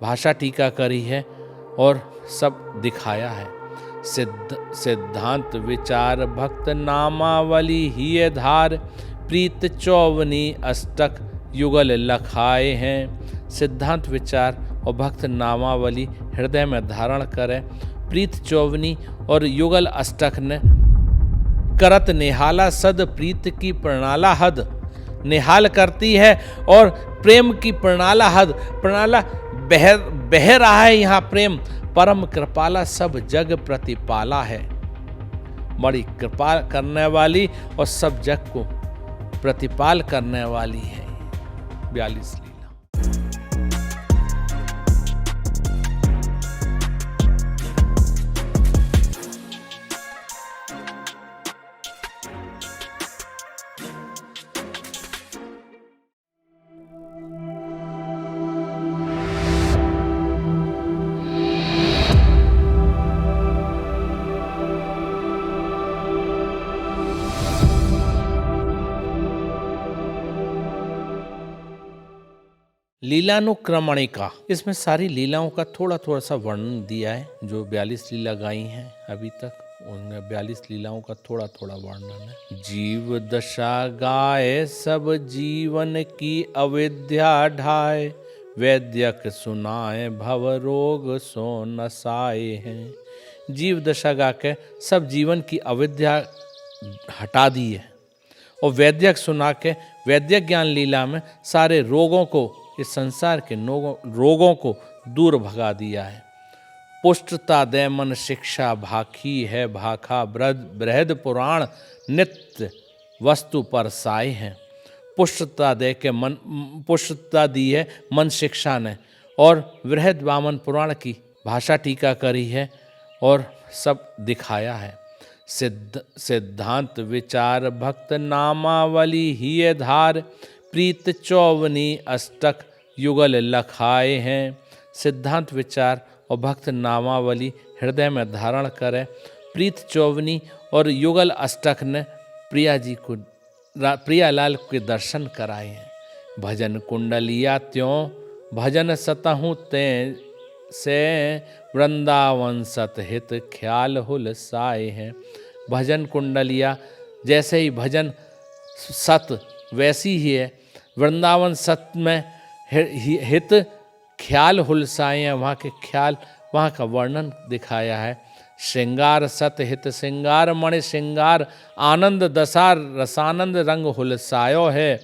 भाषा टीका करी है और सब दिखाया है। सिद्धांत विचार भक्त नामावली ही धार, प्रीत चौवनी अष्टक युगल लखाए हैं। सिद्धांत विचार और भक्त नामावली हृदय में धारण करे, प्रीत चौवनी और युगल अष्टक ने करत निहाला सद, प्रीत की प्रणाला हद निहाल करती है और प्रेम की प्रणाला हद, प्रणाला बह रहा है यहाँ प्रेम, परम कृपाला सब जग प्रतिपाला है। बड़ी कृपा करने वाली और सब जग को प्रतिपाल करने वाली है 42 लीला। लीलानुक्रमणिका, इसमें सारी लीलाओं का थोड़ा थोड़ा सा वर्णन दिया है। जो 42 लीला गाई हैं अभी तक, उनमें 42 लीलाओं का थोड़ा थोड़ा वर्णन है। जीव दशा गाए सब जीवन की अविद्या ढाए, वैद्यक सुनाए भव रोग सो नसाए हैं। जीव दशा गा के सब जीवन की अविद्या हटा दी है और वैद्यक सुना के वैद्यक ज्ञान लीला में सारे रोगों को, इस संसार के रोगों को दूर भगा दिया है। पुष्टता दे मन शिक्षा भाखी है भाखा, बृहद पुराण नित्य वस्तु पर साए हैं। पुष्टता दे के मन, पुष्टता दी है मन शिक्षा ने और बृहद वामन पुराण की भाषा टीका करी है और सब दिखाया है। सिद्धांत विचार भक्त नामावली ही धार, प्रीत चौवनी अष्टक युगल लखाए हैं। सिद्धांत विचार और भक्त नामावली हृदय में धारण करे, प्रीत चौवनी और युगल अष्टक ने प्रिया जी को, प्रियालाल के दर्शन कराए हैं। भजन कुंडलिया त्यों भजन सतहूँ ते से, वृंदावन सत हित ख्याल हुल साए हैं। भजन कुंडलिया जैसे ही भजन सत वैसी ही है, वृंदावन सत में हित ख्याल हुलसाए हैं, वहाँ के ख्याल, वहाँ का वर्णन दिखाया है। श्रृंगार सत हित श्रृंगार मणि श्रृंगार, आनंद दशा रसानंद रंग हुलसायो है।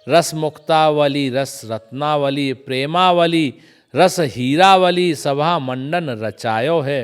रस मुक्तावली रस रत्नावली, प्रेमावली रस हीरावली, सभा मंडन रचायो है।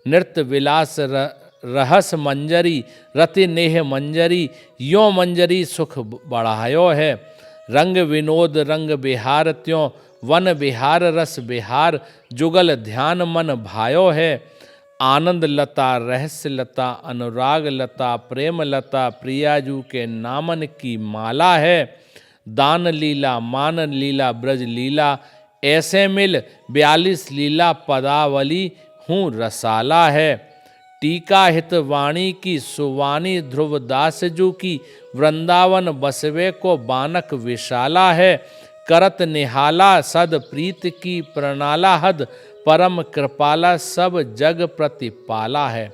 नृत्य विलास रहस मंजरी, रति नेह मंजरी, यो मंजरी सुख बढ़ायो है। रंग विनोद रंग बिहार त्यों, वन बिहार रस बिहार, जुगल ध्यान मन भायो है। आनंद लता रहस्य लता अनुराग लता, प्रेम लता प्रियाजू के नामन की माला है। दान लीला मान लीला ब्रज लीला, ऐसे मिल 42 लीला पदावली हूँ रसाला है। टीका हित वाणी की सुवानी ध्रुव दास जू की, वृंदावन बसवे को बानक विशाला है। करत निहाला सद प्रीत की प्रणाला हद, परम कृपाला सब जग प्रतिपाला है।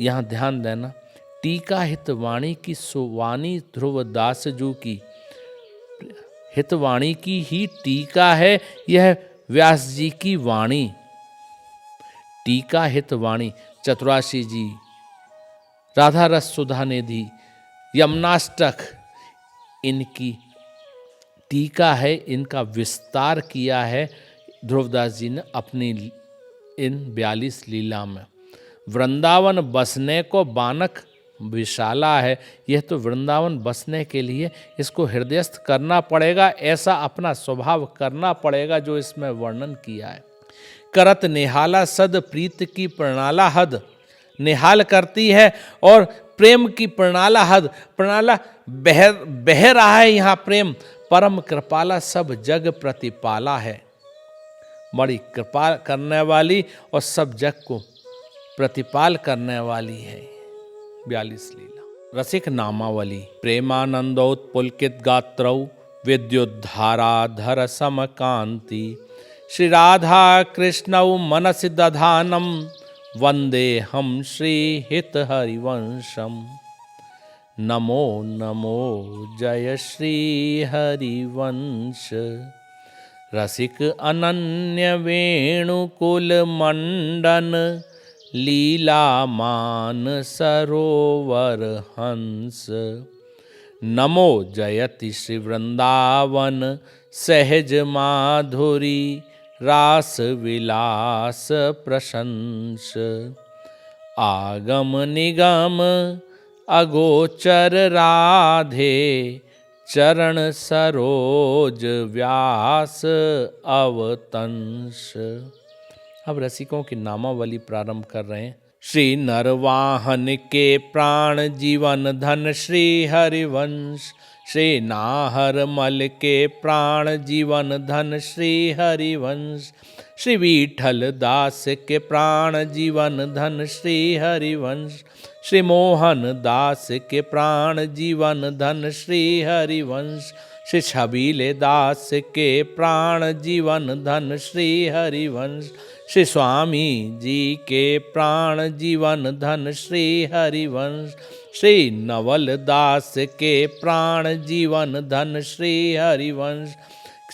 यहाँ ध्यान देना, टीका हित वाणी की सुवानी ध्रुव दास जू की, हितवाणी की ही टीका है यह व्यास जी की वाणी। टीका हितवाणी चतुराशी जी, राधा रस सुधा निधि, यमुनाष्टक, इनकी टीका है, इनका विस्तार किया है ध्रुवदास जी ने अपनी इन 42 लीला में। वृंदावन बसने को बानक विशाला है, यह तो वृंदावन बसने के लिए इसको हृदयस्थ करना पड़ेगा, ऐसा अपना स्वभाव करना पड़ेगा जो इसमें वर्णन किया है। करत निहाला सद प्रीत की प्रणाला हद, निहाल करती है और प्रेम की प्रणाला हद, प्रणाला बह रहा है यहाँ प्रेम, परम कृपाला सब जग प्रतिपाला है। बड़ी कृपा करने वाली और सब जग को प्रतिपाल करने वाली है 42 लीला। रसिक नामावली प्रेमानंदोत्पुलकित गात्रौ, विद्युद्धाराधर समकांति, श्री राधा कृष्णौ मनसि दधानं वंदे हम श्री हित हरिवंशम। नमो नमो जय श्री हरिवंश। रसिक अनन्य वेणुकुल मंडन लीला मान सरोवर हंस। नमो जयति श्री वृंदावन सहज माधुरी रास विलास प्रशंस। आगम निगम अगोचर राधे चरण सरोज व्यास अवतंस। अब रसिकों की नामावली प्रारंभ कर रहे हैं। श्री नरवाहन के प्राण जीवन धन श्री हरिवंश। श्री नाहर मल के प्राण जीवन धन श्री हरिवंश। श्री विठल दास के प्राण जीवन धन श्री हरिवंश। श्री मोहन दास के प्राण जीवन धन श्री हरिवंश। श्री छबीले दास के प्राण जीवन धन श्री हरिवंश। श्री स्वामी जी के प्राण जीवन धन श्री हरिवंश। श्री नवल दास के प्राण जीवन धन श्री हरिवंश।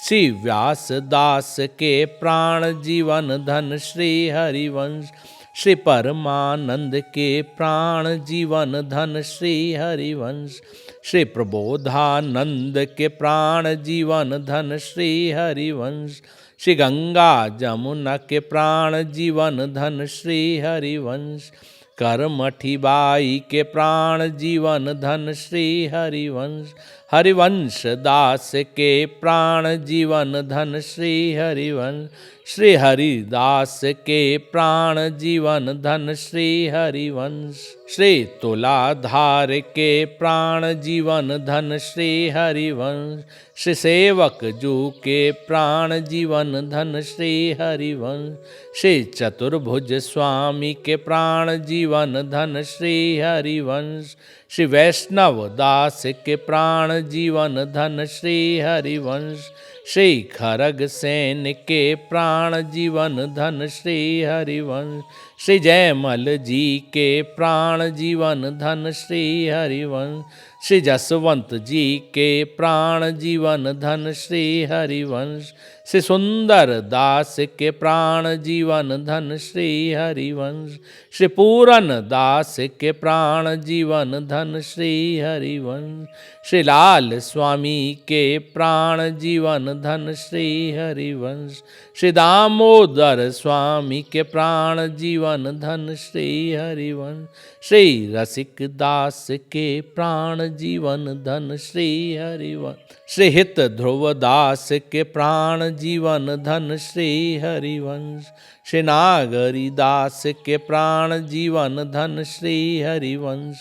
श्री व्यास दास के प्राण जीवन धन श्री हरिवंश। श्री परमानंद के प्राण जीवन धन श्री हरिवंश। श्री प्रबोधानंद के प्राण जीवन धन श्री हरिवंश। श्री गंगा जमुना के प्राण जीवन धन श्री हरिवंश। करमठी बाई के प्राण जीवन धन श्री हरिवंश। हरिवंश दास के प्राण जीवन धन श्री हरिवंश। श्री हरिदास के प्राण जीवन धन श्री हरिवंश। श्री तुलाधार के प्राण जीवन धन श्री हरिवंश। श्री सेवक जू के प्राण जीवन धन श्री हरिवंश। श्री चतुर्भुज स्वामी के प्राण जीवन धन श्री हरिवंश। श्री वैष्णव दास के प्राण जीवन धन श्री हरिवंश। श्री खरग सेन के प्राण जीवन धन श्री हरिवंश। श्री जयमल जी के प्राण जीवन धन श्री हरिवंश। श्री जसवंत जी के प्राण जीवन धन श्री हरिवंश। श्री सुंदर दास के प्राण जीवन धन श्री हरिवंश। श्री पूरन दास के प्राण जीवन धन श्री हरिवंश। श्री लाल स्वामी के प्राण जीवन धन श्री हरिवंश। श्री दामोदर स्वामी के प्राण जीवन धन श्री हरिवंश। श्री रसिक दास के प्राण जीवन धन श्री हरिवंश। श्री हित ध्रुव दास के प्राण जीवन धन श्री हरिवंश। श्री नागरी दास के प्राण जीवन धन श्री हरिवंश।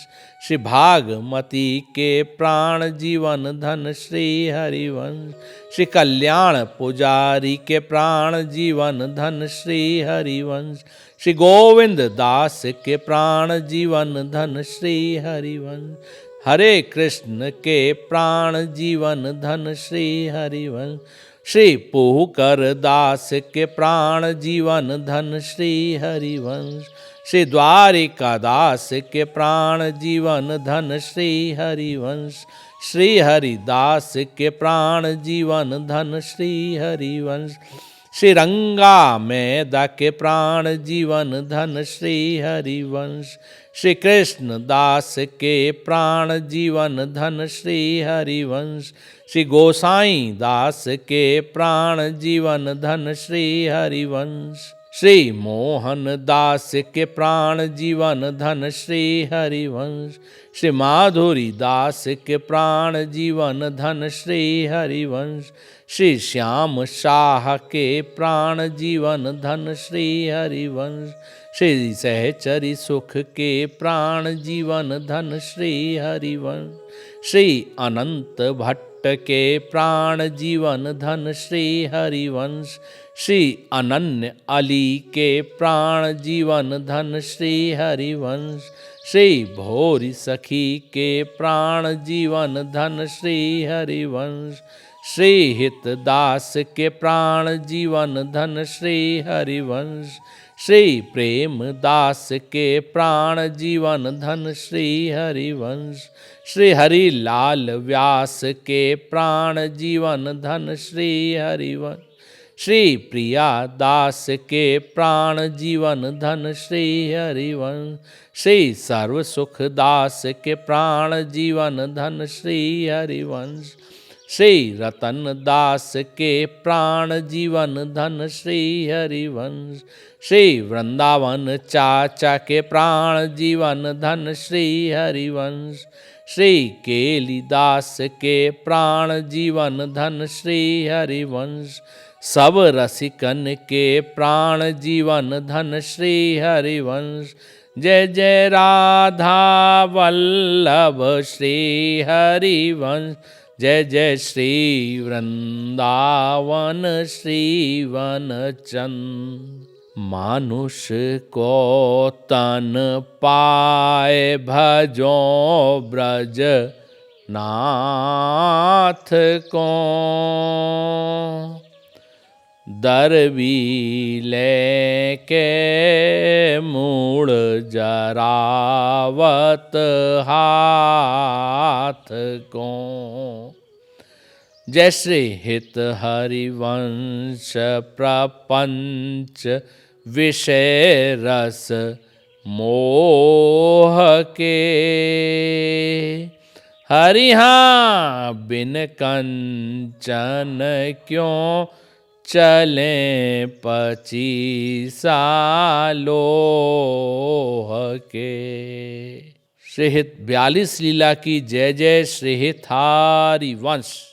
श्री भागमती के प्राण जीवन धन श्री हरिवंश। श्री कल्याण पुजारी के प्राण जीवन धन श्री हरिवंश। श्री गोविंद दास के प्राण जीवन धन श्री हरिवंश। हरे कृष्ण के प्राण जीवन धन श्री हरिवंश। श्री पुहकर दास के प्राण जीवन धन श्री हरिवंश। श्री द्वारिका दास के प्राण जीवन धन श्री हरिवंश। श्री हरिदास के प्राण जीवन धन श्री हरिवंश। श्री रंगा मैदा के प्राण जीवन धन श्री हरिवंश। श्री कृष्ण दास के प्राण जीवन धन श्री हरिवंश। श्री गोसाई दास के प्राण जीवन धन श्री हरिवंश। श्री मोहन दास के प्राण जीवन धन श्री हरिवंश। श्री माधुरी दास के प्राण जीवन धन श्री हरिवंश। श्री श्याम शाह के प्राण जीवन धन श्री हरिवंश। श्री सहचरी सुख के प्राण जीवन धन श्री हरिवंश। श्री अनंत भट्ट के प्राण जीवन धन श्री हरिवंश। श्री अनन्य अली के प्राण जीवन धन श्री हरिवंश। श्री भोरी सखी के प्राण जीवन धन श्री हरिवंश। श्री हित दास के प्राण जीवन धन श्री हरिवंश। श्री प्रेम दास के प्राण जीवन धन श्री हरिवंश। श्री हरि लाल व्यास के प्राण जीवन धन श्री हरिवंश। श्री प्रिया दास के प्राण जीवन धन श्री हरिवंश। श्री सर्व सुख दास के प्राण जीवन धन श्री हरिवंश। श्री रतन दास के प्राण जीवन धन श्री हरिवंश। श्री वृंदावन चाचा के प्राण जीवन धन श्री हरिवंश। श्री केलीदास के प्राण जीवन धन श्री हरिवंश। सब रसिकन के प्राण जीवन धन श्री हरिवंश। जय जय राधा वल्लभ श्री हरिवंश। जय जय श्री वृंदावन श्री वनचंद। मानुष को तन पाए भजो ब्रज नाथ को। दरबी लेके मूड़ जरावत हाथ को। जय श्री हित हरिवंश प्रपंच विषय रस मोह के। हरिहा बिन कंचन क्यों चलें 25 लोह के। श्रीहित 42 लीला की जय जय। श्रीहित हरिवंश।